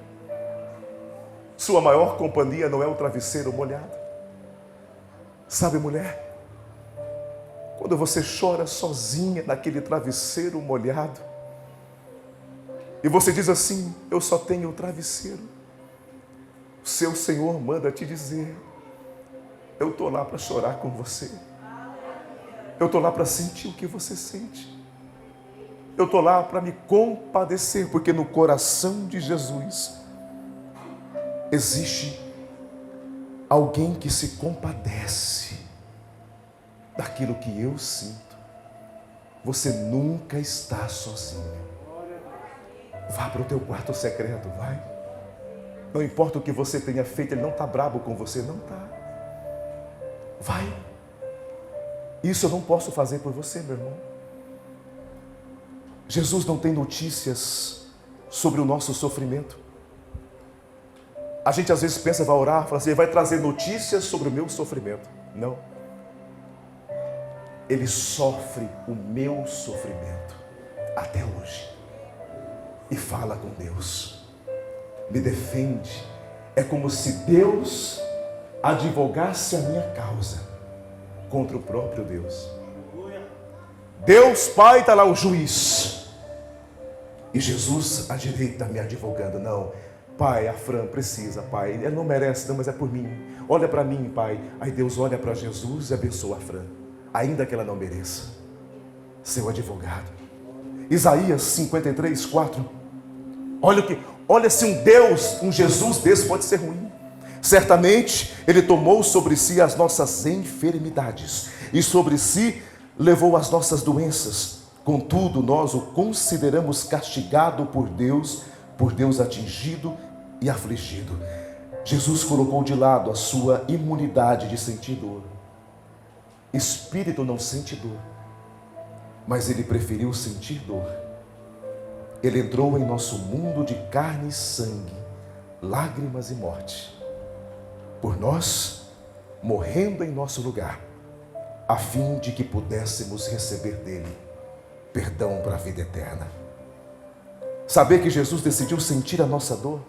Sua maior companhia não é o travesseiro molhado. Sabe, mulher, quando você chora sozinha naquele travesseiro molhado, e você diz assim: eu só tenho o travesseiro, o seu Senhor manda te dizer: eu estou lá para chorar com você, eu estou lá para sentir o que você sente, eu estou lá para me compadecer, porque no coração de Jesus existe alguém que se compadece daquilo que eu sinto. Você nunca está sozinho. Vá para o teu quarto secreto, vai. Não importa o que você tenha feito, Ele não está bravo com você, não está. Vai. Isso eu não posso fazer por você, meu irmão. Jesus não tem notícias sobre o nosso sofrimento. A gente às vezes pensa, vai orar, fala assim, Ele vai trazer notícias sobre o meu sofrimento. Não. Ele sofre o meu sofrimento até hoje. E fala com Deus. Me defende. É como se Deus advogasse a minha causa contra o próprio Deus. Deus Pai está lá o juiz. E Jesus à direita me advogando. Não, Pai, a Fran precisa, Pai. Ele não merece, não, mas é por mim. Olha para mim, Pai. Aí Deus olha para Jesus e abençoa a Fran, ainda que ela não mereça. Seu advogado. Isaías 53, 4. Olha se um Deus, um Jesus desse pode ser ruim. Certamente Ele tomou sobre si as nossas enfermidades e sobre si levou as nossas doenças. Contudo, nós o consideramos castigado por Deus atingido e afligido. Jesus colocou de lado a sua imunidade de sentir dor. Espírito não sente dor, mas Ele preferiu sentir dor. Ele entrou em nosso mundo de carne e sangue, lágrimas e morte, por nós, morrendo em nosso lugar, a fim de que pudéssemos receber dele perdão para a vida eterna. Saber que Jesus decidiu sentir a nossa dor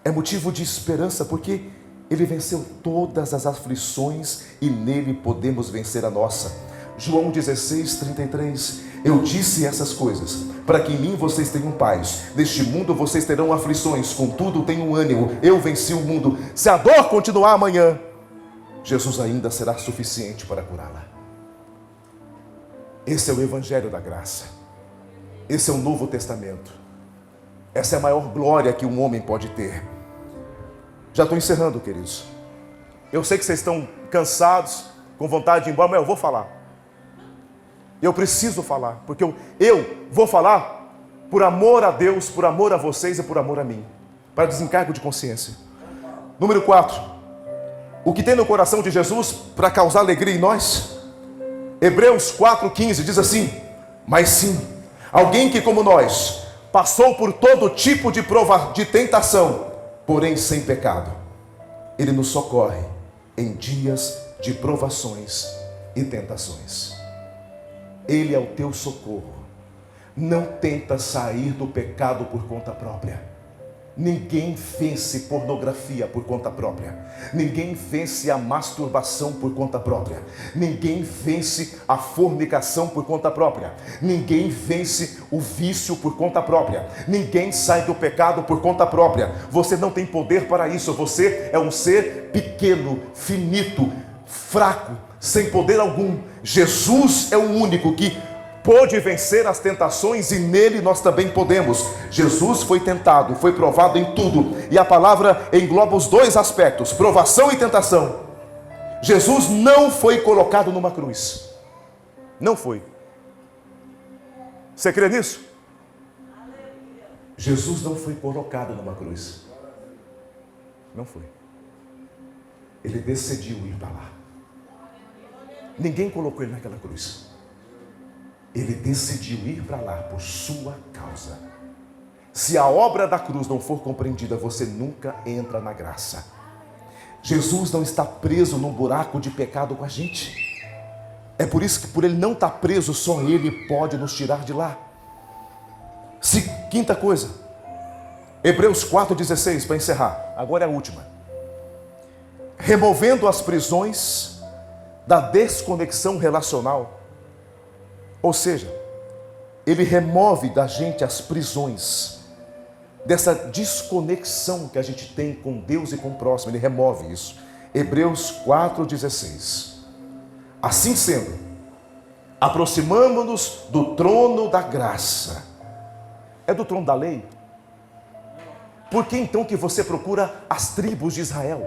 é motivo de esperança, porque Ele venceu todas as aflições e nele podemos vencer a nossa. João 16, 33. Eu disse essas coisas para que em mim vocês tenham paz. Neste mundo vocês terão aflições, contudo tenham ânimo, eu venci o mundo. Se a dor continuar amanhã, Jesus ainda será suficiente para curá-la. Esse é o Evangelho da Graça. Esse é o Novo Testamento. Essa é a maior glória que um homem pode ter. Já estou encerrando, queridos. Eu sei que vocês estão cansados, com vontade de ir embora, mas eu vou falar. Eu preciso falar, porque eu vou falar por amor a Deus, por amor a vocês e por amor a mim, para desencargo de consciência. Número 4. O que tem no coração de Jesus para causar alegria em nós? Hebreus 4,15 diz assim: mas sim, alguém que como nós passou por todo tipo de tentação, porém sem pecado, Ele nos socorre em dias de provações e tentações. Ele é o teu socorro. Não tenta sair do pecado por conta própria. Ninguém vence pornografia por conta própria. Ninguém vence a masturbação por conta própria. Ninguém vence a fornicação por conta própria. Ninguém vence o vício por conta própria. Ninguém sai do pecado por conta própria. Você não tem poder para isso. Você é um ser pequeno, finito, fraco, sem poder algum. Jesus é o único que pôde vencer as tentações e nele nós também podemos. Jesus foi tentado, foi provado em tudo. E a palavra engloba os dois aspectos, provação e tentação. Jesus não foi colocado numa cruz. Não foi. Você crê nisso? Jesus não foi colocado numa cruz. Não foi. Ele decidiu ir para lá. Ninguém colocou ele naquela cruz. Ele decidiu ir para lá por sua causa. Se a obra da cruz não for compreendida, você nunca entra na graça. Jesus não está preso num buraco de pecado com a gente. É por isso que, por ele não estar preso, só ele pode nos tirar de lá. Quinta coisa, Hebreus 4,16, para encerrar. Agora é a última. Removendo as prisões da desconexão relacional. Ou seja, ele remove da gente as prisões dessa desconexão que a gente tem com Deus e com o próximo. Ele remove isso. Hebreus 4,16. Assim sendo, aproximamo-nos do trono da graça. É do trono da lei? Por que então que você procura as tribos de Israel?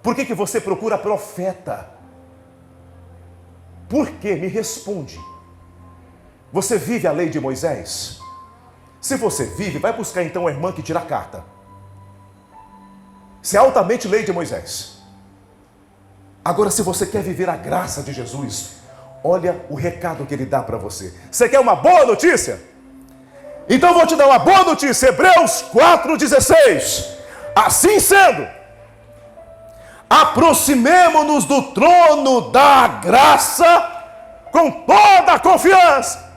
Por que você procura profeta? Por que? Me responde. Você vive a lei de Moisés? Se você vive, vai buscar então uma irmã que tira a carta. Isso é altamente lei de Moisés. Agora, se você quer viver a graça de Jesus, olha o recado que ele dá para você. Você quer uma boa notícia? Então eu vou te dar uma boa notícia. Hebreus 4,16. Assim sendo, aproximemo-nos do trono da graça com toda a confiança.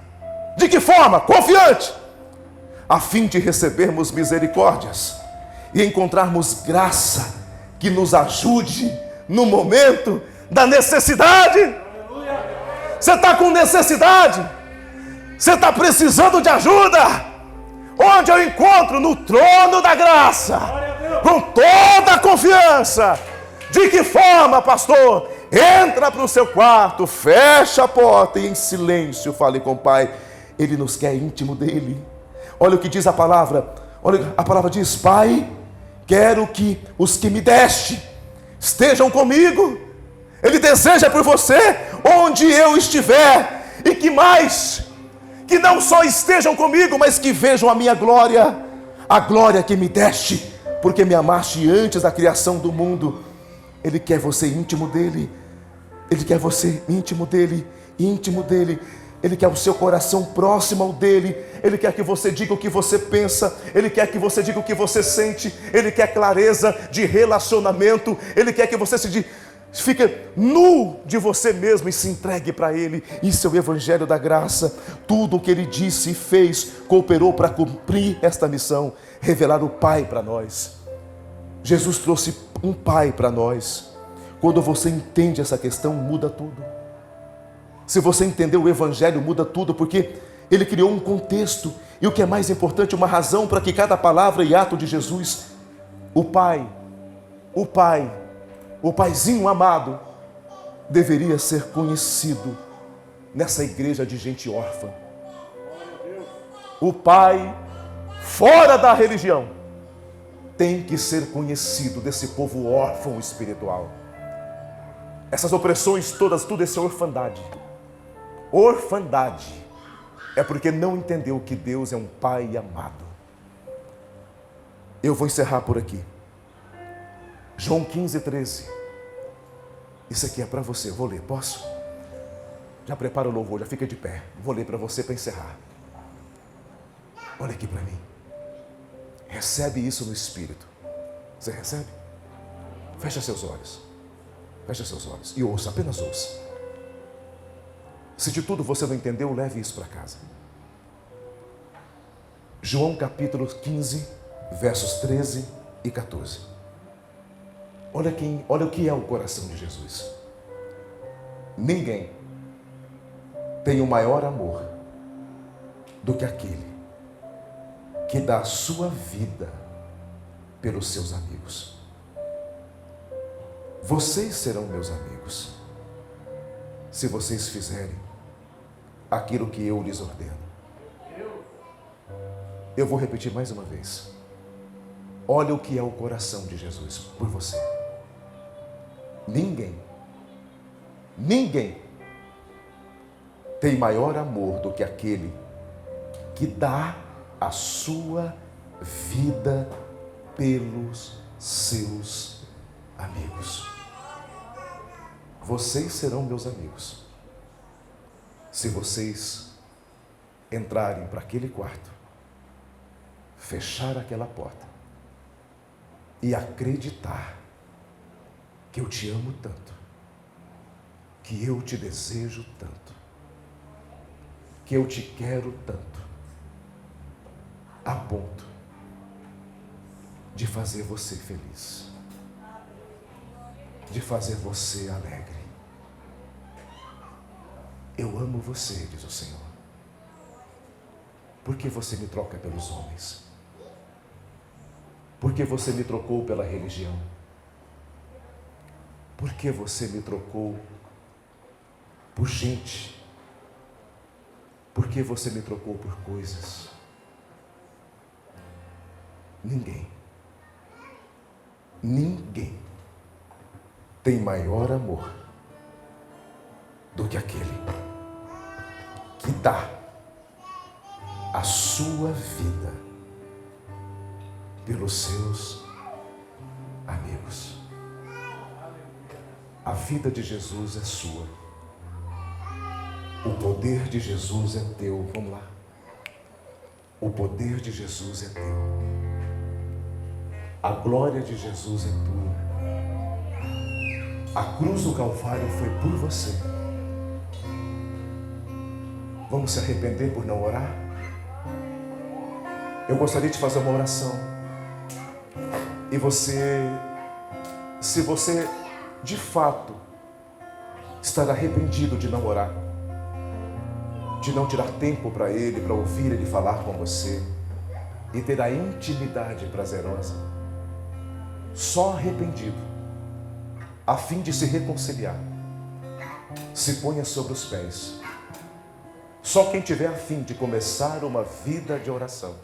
De que forma? Confiante, a fim de recebermos misericórdias e encontrarmos graça que nos ajude no momento da necessidade. Você está com necessidade? Você está precisando de ajuda? Onde eu encontro? No trono da graça, com toda a confiança. De que forma, pastor? Entra para o seu quarto, fecha a porta e em silêncio fale com o Pai. Ele nos quer íntimo dele. Olha o que diz a palavra. Olha, a palavra diz: Pai, quero que os que me deste estejam comigo. Ele deseja por você onde eu estiver. E que mais? Que não só estejam comigo, mas que vejam a minha glória. A glória que me deste, porque me amaste antes da criação do mundo. Ele quer você íntimo dele. Ele quer você íntimo dele, íntimo dele. Ele quer o seu coração próximo ao dele. Ele quer que você diga o que você pensa. Ele quer que você diga o que você sente. Ele quer clareza de relacionamento. Ele quer que você fique nu de você mesmo e se entregue para ele. Isso é o evangelho da graça. Tudo o que ele disse e fez cooperou para cumprir esta missão, revelar o Pai para nós. Jesus trouxe um Pai para nós. Quando você entende essa questão, muda tudo. Se você entender o evangelho, muda tudo, porque ele criou um contexto, e o que é mais importante, uma razão para que cada palavra e ato de Jesus, o Paizinho amado, deveria ser conhecido nessa igreja de gente órfã. O Pai, fora da religião, tem que ser conhecido desse povo órfão espiritual. Essas opressões todas, tudo isso é orfandade. Orfandade é porque não entendeu que Deus é um Pai amado. Eu vou encerrar por aqui. João 15:13. Isso aqui é para você, eu vou ler, posso? Já prepara o louvor, já fica de pé. Vou ler para você para encerrar. Olha aqui para mim. Recebe isso no Espírito. Você recebe? Fecha seus olhos. Fecha seus olhos e ouça, apenas ouça. Se de tudo você não entendeu, leve isso para casa. João capítulo 15, versos 13 e 14. Olha o que é o coração de Jesus. Ninguém tem o maior amor do que aquele que dá a sua vida pelos seus amigos. Vocês serão meus amigos se vocês fizerem aquilo que eu lhes ordeno. Eu vou repetir mais uma vez. Olha o que é o coração de Jesus por você. Ninguém tem maior amor do que aquele que dá a sua vida pelos seus amigos. Vocês serão meus amigos se vocês entrarem para aquele quarto, fechar aquela porta e acreditar que eu te amo tanto, que eu te desejo tanto, que eu te quero tanto, a ponto de fazer você feliz, de fazer você alegre. Eu amo você, diz o Senhor. Por que você me troca pelos homens? Por que você me trocou pela religião? Por que você me trocou por gente? Por que você me trocou por coisas? Ninguém tem maior amor do que aquele que dá a sua vida pelos seus amigos. A vida de Jesus é sua. O poder de Jesus é teu. Vamos lá. O poder de Jesus é teu. A glória de Jesus é tua. A cruz do Calvário foi por você. Vamos se arrepender por não orar? Eu gostaria de fazer uma oração. E se você de fato estar arrependido de não orar, de não tirar tempo para Ele, para ouvir Ele falar com você e ter a intimidade prazerosa, só arrependido, a fim de se reconciliar, se ponha sobre os pés. Só quem tiver a fim de começar uma vida de oração.